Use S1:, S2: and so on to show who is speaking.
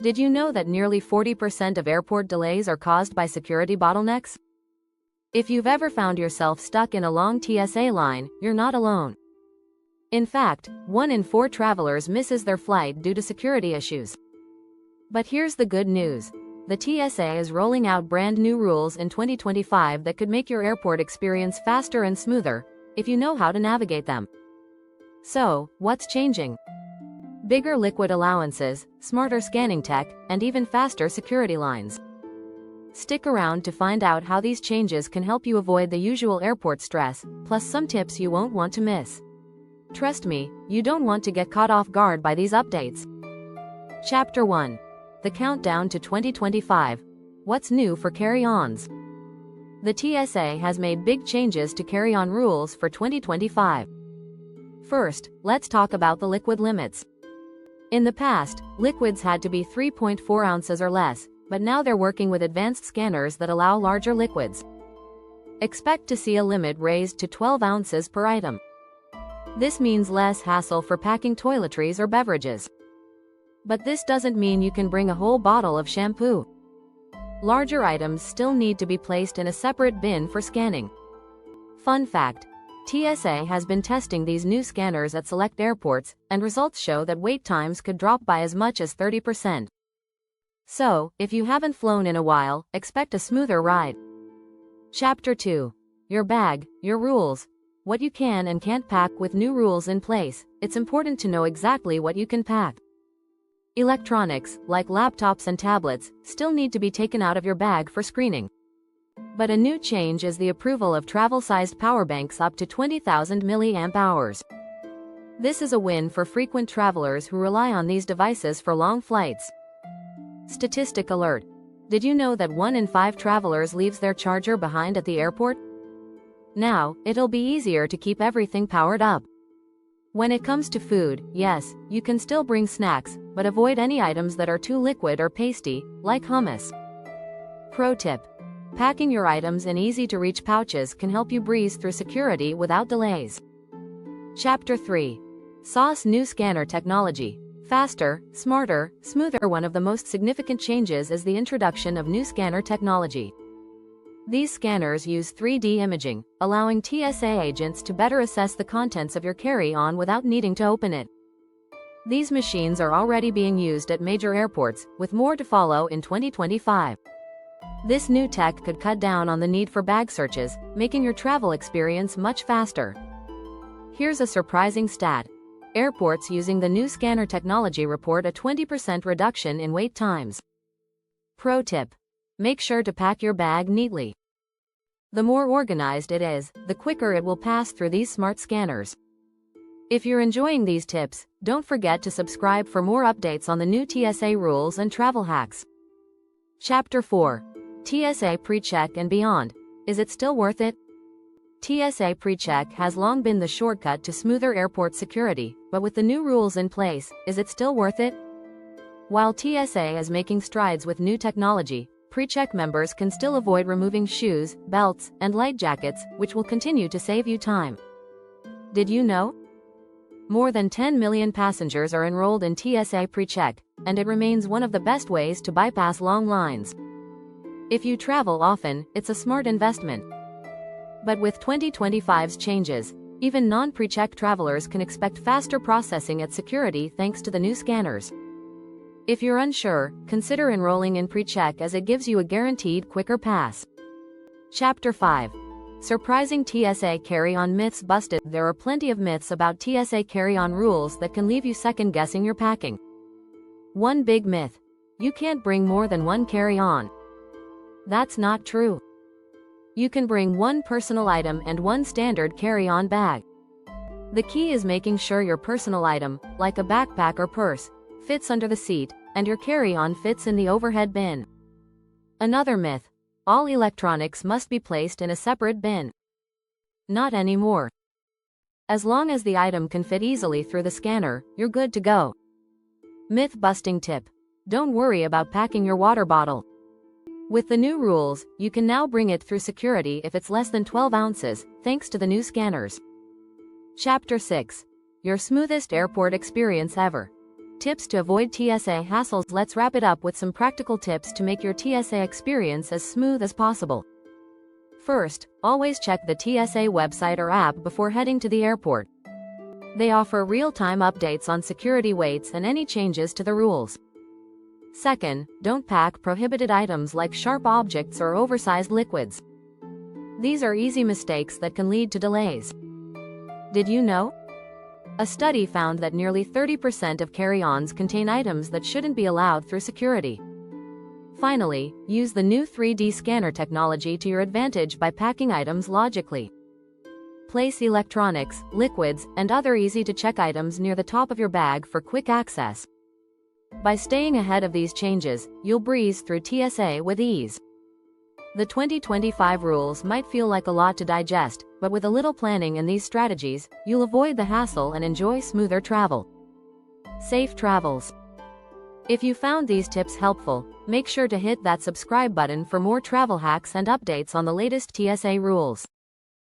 S1: Did you know that nearly 40% of airport delays are caused by security bottlenecks? If you've ever found yourself stuck in a long TSA line, you're not alone. In fact, 1 in 4 travelers misses their flight due to security issues. But here's the good news. The TSA is rolling out brand new rules in 2025 that could make your airport experience faster and smoother, if you know how to navigate them. So, what's changing? Bigger liquid allowances, smarter scanning tech, and even faster security lines. Stick around to find out how these changes can help you avoid the usual airport stress, plus some tips you won't want to miss. Trust me, you don't want to get caught off guard by these updates. Chapter 1. The Countdown to 2025. What's new for carry-ons? The TSA has made big changes to carry-on rules for 2025. First, let's talk about the liquid limits. In the past, liquids had to be 3.4 ounces or less, but now they're working with advanced scanners that allow larger liquids. Expect to see a limit raised to 12 ounces per item. This means less hassle for packing toiletries or beverages. But this doesn't mean you can bring a whole bottle of shampoo. Larger items still need to be placed in a separate bin for scanning. Fun fact: TSA has been testing these new scanners at select airports, and results show that wait times could drop by as much as 30%. So, if you haven't flown in a while, expect a smoother ride. Chapter 2. Your bag, your rules. What you can and can't pack. With new rules in place, it's important to know exactly what you can pack. Electronics, like laptops and tablets, still need to be taken out of your bag for screening. But a new change is the approval of travel-sized power banks up to 20,000 mAh. This is a win for frequent travelers who rely on these devices for long flights. Statistic alert. Did you know that 1 in 5 travelers leaves their charger behind at the airport? Now, it'll be easier to keep everything powered up. When it comes to food, yes, you can still bring snacks, but avoid any items that are too liquid or pasty, like hummus. Pro tip. Packing your items in easy-to-reach pouches can help you breeze through security without delays. Chapter 3. TSA's new scanner technology. Faster, smarter, smoother. One of the most significant changes is the introduction of new scanner technology. These scanners use 3D imaging, allowing TSA agents to better assess the contents of your carry-on without needing to open it. These machines are already being used at major airports, with more to follow in 2025. This new tech could cut down on the need for bag searches, making your travel experience much faster. Here's a surprising stat. Airports using the new scanner technology report a 20% reduction in wait times. Pro tip. Make sure to pack your bag neatly. The more organized it is, the quicker it will pass through these smart scanners. If you're enjoying these tips, don't forget to subscribe for more updates on the new TSA rules and travel hacks. Chapter 4. TSA PreCheck and beyond. Is it still worth it? TSA PreCheck has long been the shortcut to smoother airport security, but with the new rules in place, is it still worth it? While TSA is making strides with new technology, PreCheck members can still avoid removing shoes, belts, and light jackets, which will continue to save you time. Did you know? More than 10 million passengers are enrolled in TSA PreCheck, and it remains one of the best ways to bypass long lines. If you travel often, it's a smart investment. But with 2025's changes, even non-PreCheck travelers can expect faster processing at security thanks to the new scanners. If you're unsure, consider enrolling in PreCheck as it gives you a guaranteed quicker pass. Chapter 5. Surprising TSA carry-on myths busted. There are plenty of myths about TSA carry-on rules that can leave you second-guessing your packing. One big myth. You can't bring more than one carry-on. That's not true. You can bring one personal item and one standard carry-on bag. The key is making sure your personal item, like a backpack or purse, fits under the seat, and your carry-on fits in the overhead bin. Another myth. All electronics must be placed in a separate bin. Not anymore. As long as the item can fit easily through the scanner, you're good to go. Myth-busting tip. Don't worry about packing your water bottle. With the new rules, you can now bring it through security if it's less than 12 ounces, thanks to the new scanners. Chapter 6. Your smoothest airport experience ever. Tips to avoid TSA hassles. Let's wrap it up with some practical tips to make your TSA experience as smooth as possible. First, always check the TSA website or app before heading to the airport. They offer real-time updates on security weights and any changes to the rules. Second, don't pack prohibited items like sharp objects or oversized liquids. These are easy mistakes that can lead to delays. Did you know? A study found that nearly 30% of carry-ons contain items that shouldn't be allowed through security. Finally, use the new 3D scanner technology to your advantage by packing items logically. Place electronics, liquids, and other easy-to-check items near the top of your bag for quick access. By staying ahead of these changes, you'll breeze through TSA with ease. The 2025 rules might feel like a lot to digest, but with a little planning and these strategies, you'll avoid the hassle and enjoy smoother travel. Safe travels. If you found these tips helpful, make sure to hit that subscribe button for more travel hacks and updates on the latest TSA rules.